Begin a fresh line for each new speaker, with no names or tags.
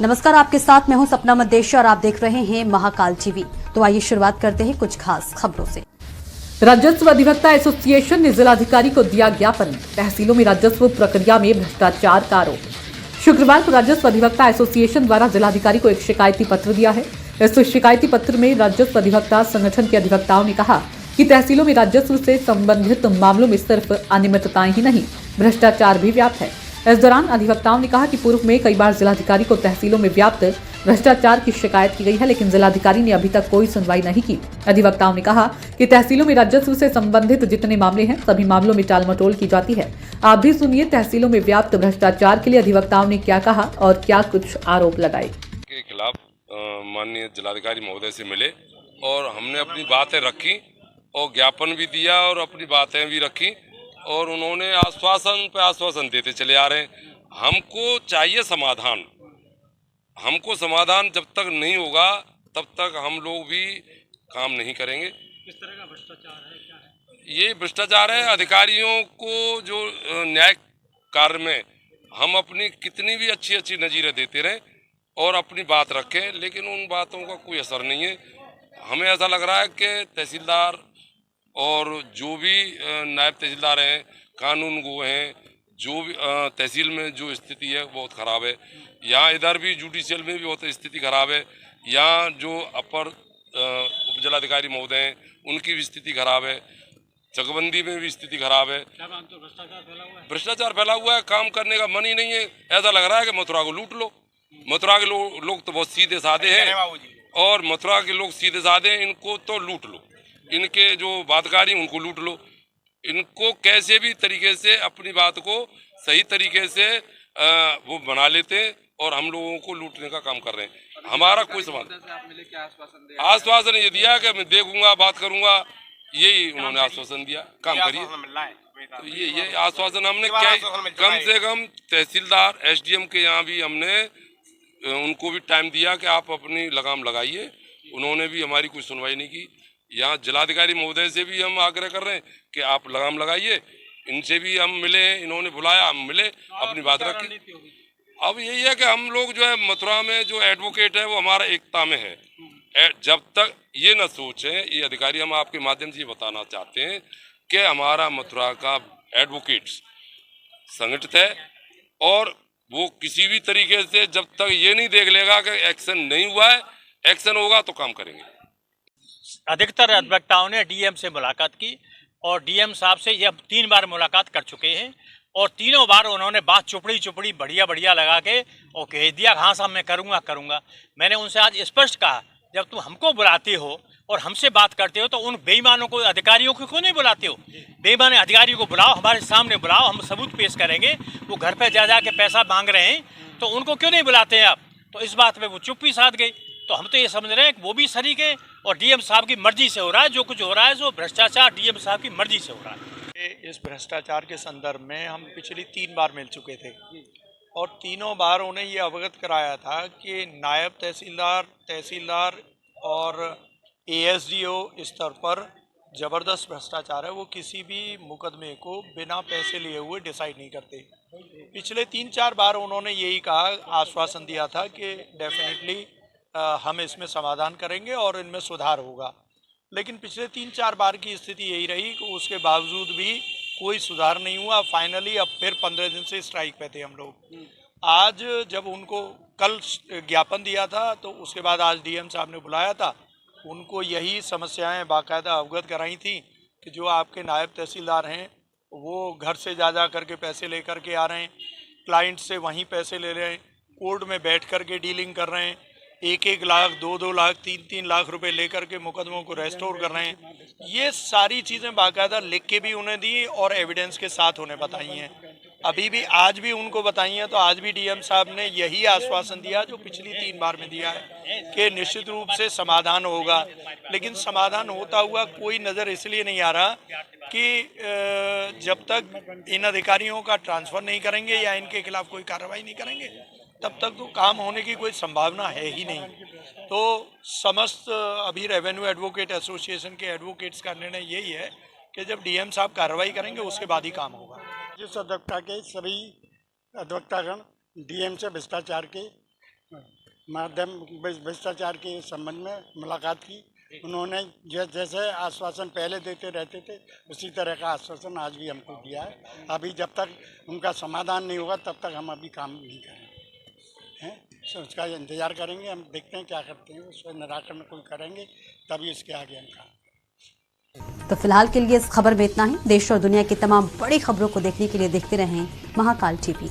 नमस्कार, आपके साथ मैं हूं सपना मंदेशी और आप देख रहे हैं महाकाल टीवी। तो आइए शुरुआत करते हैं कुछ खास खबरों से। राजस्व अधिवक्ता एसोसिएशन ने जिलाधिकारी को दिया ज्ञापन। तहसीलों में राजस्व प्रक्रिया में भ्रष्टाचार का आरोप। शुक्रवार को राजस्व अधिवक्ता एसोसिएशन द्वारा जिलाधिकारी को एक शिकायती पत्र दिया है। इस शिकायती पत्र में राजस्व अधिवक्ता संगठन के अधिवक्ताओं ने कहा कि तहसीलों में राजस्व से संबंधित मामलों में सिर्फ अनियमितताएं ही नहीं, भ्रष्टाचार भी व्याप्त है। इस दौरान अधिवक्ताओं ने कहा कि पूर्व में कई बार जिलाधिकारी को तहसीलों में व्याप्त भ्रष्टाचार की शिकायत की गई है, लेकिन जिलाधिकारी ने अभी तक कोई सुनवाई नहीं की। अधिवक्ताओं ने कहा कि तहसीलों में राजस्व से संबंधित जितने मामले हैं, सभी मामलों में टालमटोल की जाती है। आप भी सुनिए तहसीलों में व्याप्त भ्रष्टाचार के लिए अधिवक्ताओं ने क्या कहा और क्या कुछ आरोप लगाए।
के खिलाफ माननीय जिलाधिकारी महोदय से मिले और हमने अपनी बातें रखी और ज्ञापन भी दिया और अपनी बातें भी रखी और उन्होंने आश्वासन पे आश्वासन देते चले आ रहे हैं। हमको चाहिए समाधान। हमको समाधान जब तक नहीं होगा तब तक हम लोग भी काम नहीं करेंगे।
किस तरह का भ्रष्टाचार है, क्या है?
ये भ्रष्टाचार है। अधिकारियों को जो न्याय कार्य में हम अपनी कितनी भी अच्छी अच्छी नजीरें देते रहें और अपनी बात रखें, लेकिन उन बातों का कोई असर नहीं है। हमें ऐसा लग रहा है कि तहसीलदार और जो भी नायब तहसीलदार हैं, कानून गो हैं, जो भी तहसील में जो स्थिति है बहुत ख़राब है। यहाँ इधर भी जुडिशियल में भी बहुत स्थिति खराब है। यहाँ जो अपर उप जिलाधिकारी महोदय हैं उनकी भी स्थिति खराब है। चकबंदी में भी स्थिति खराब है। भ्रष्टाचार फैला हुआ है। काम करने का मन ही नहीं है। ऐसा लग रहा है कि मथुरा को लूट लो। मथुरा के लोग तो बहुत सीधे साधे हैं और मथुरा के लोग सीधे साधे हैं, इनको तो लूट लो। इनके जो बातकारी उनको लूट लो। इनको कैसे भी तरीके से अपनी बात को सही तरीके से वो बना लेते हैं और हम लोगों को लूटने का काम कर रहे हैं। हमारा कोई समाधान आश्वासन ये दिया कि मैं देखूंगा, बात करूंगा, यही उन्होंने आश्वासन दिया। काम करिए। तो ये आश्वासन हमने क्या, कम से कम तहसीलदार एसडीएम के यहाँ भी हमने उनको भी टाइम दिया कि आप अपनी लगाम लगाइए। उन्होंने भी हमारी कोई सुनवाई नहीं की। यहाँ जिलाधिकारी महोदय से भी हम आग्रह कर रहे हैं कि आप लगाम लगाइए। इनसे भी हम मिले, इन्होंने बुलाया, हम मिले, अपनी बात रखी। अब यही है कि हम लोग जो है मथुरा में जो एडवोकेट है वो हमारा एकता में है। जब तक ये न सोचें, ये अधिकारी हम आपके माध्यम से बताना चाहते हैं कि हमारा मथुरा का एडवोकेट्स संगठित है और वो किसी भी तरीके से जब तक ये नहीं देख लेगा कि एक्शन नहीं हुआ है, एक्शन होगा तो काम करेंगे।
अधिकतर अधिवक्ताओं ने डीएम से मुलाकात की और डीएम साहब से ये 3 बार मुलाकात कर चुके हैं और तीनों बार उन्होंने बात चुपड़ी बढ़िया लगा के और कह दिया हाँ साहब मैं करूँगा। मैंने उनसे आज स्पष्ट कहा, जब तुम हमको बुलाते हो और हमसे बात करते हो तो उन बेईमानों को, अधिकारियों को क्यों नहीं बुलाते हो? बेईमान अधिकारियों को बुलाओ, हमारे सामने बुलाओ, हम सबूत पेश करेंगे। वो घर पे जा के पैसा मांग रहे हैं तो उनको क्यों नहीं बुलाते हैं आप? तो इस बात पे वो चुप्पी साध गई। तो हम तो ये समझ रहे हैं कि वो भी शरीक है और डीएम साहब की मर्जी से हो रहा है। जो कुछ हो रहा है सो भ्रष्टाचार डीएम साहब की मर्जी से हो रहा है।
इस भ्रष्टाचार के संदर्भ में हम पिछली 3 बार मिल चुके थे और तीनों बार उन्हें ये अवगत कराया था कि नायब तहसीलदार और एएसडीओ स्तर पर ज़बरदस्त भ्रष्टाचार है। वो किसी भी मुकदमे को बिना पैसे लिए हुए डिसाइड नहीं करते। पिछले 3-4 बार उन्होंने यही कहा, आश्वासन दिया था कि डेफिनेटली हम इसमें समाधान करेंगे और इनमें सुधार होगा। लेकिन पिछले 3-4 बार की स्थिति यही रही कि उसके बावजूद भी कोई सुधार नहीं हुआ। फाइनली अब फिर 15 दिन से स्ट्राइक पे थे हम लोग। आज जब उनको कल ज्ञापन दिया था तो उसके बाद आज डीएम साहब ने बुलाया था, उनको यही समस्याएं बाकायदा अवगत कराई थी कि जो आपके नायब तहसीलदार हैं वो घर से जा करके पैसे लेकर के आ रहे हैं, क्लाइंट से वहीं पैसे ले रहे हैं, कोर्ट में बैठ कर के डीलिंग कर रहे हैं, 1-1 लाख, 2-2 लाख, 3-3 लाख रुपए लेकर के मुकदमों को रेस्टोर कर रहे हैं। ये सारी चीज़ें बाकायदा लिख के भी उन्हें दी और एविडेंस के साथ उन्हें बताई हैं। अभी भी आज भी उनको बताई हैं। तो आज भी डीएम साहब ने यही आश्वासन दिया जो पिछली 3 बार में दिया है कि निश्चित रूप से समाधान होगा। लेकिन समाधान होता हुआ कोई नज़र इसलिए नहीं आ रहा कि जब तक इन अधिकारियों का ट्रांसफ़र नहीं करेंगे या इनके खिलाफ कोई कार्रवाई नहीं करेंगे तब तक तो काम होने की कोई संभावना है ही नहीं। तो समस्त अभी रेवेन्यू एडवोकेट एसोसिएशन के एडवोकेट्स का निर्णय यही है कि जब डीएम साहब कार्रवाई करेंगे उसके बाद ही काम होगा।
जिस अधिवक्ता के सभी अधिवक्तागण डीएम से भ्रष्टाचार के माध्यम भ्रष्टाचार के संबंध में मुलाकात की। उन्होंने जैसे आश्वासन पहले देते रहते थे उसी तरह का आश्वासन आज भी हमको दिया है। अभी जब तक उनका समाधान नहीं होगा तब तक हम अभी काम नहीं करेंगे हैं, तो उसका इंतज़ार करेंगे। हम देखते हैं क्या करते हैं, उसका निराकरण कोई करेंगे तभी इसके आगे हम काम।
तो फिलहाल के लिए इस खबर में इतना ही। देश और दुनिया की तमाम बड़ी खबरों को देखने के लिए देखते रहें महाकाल टीवी।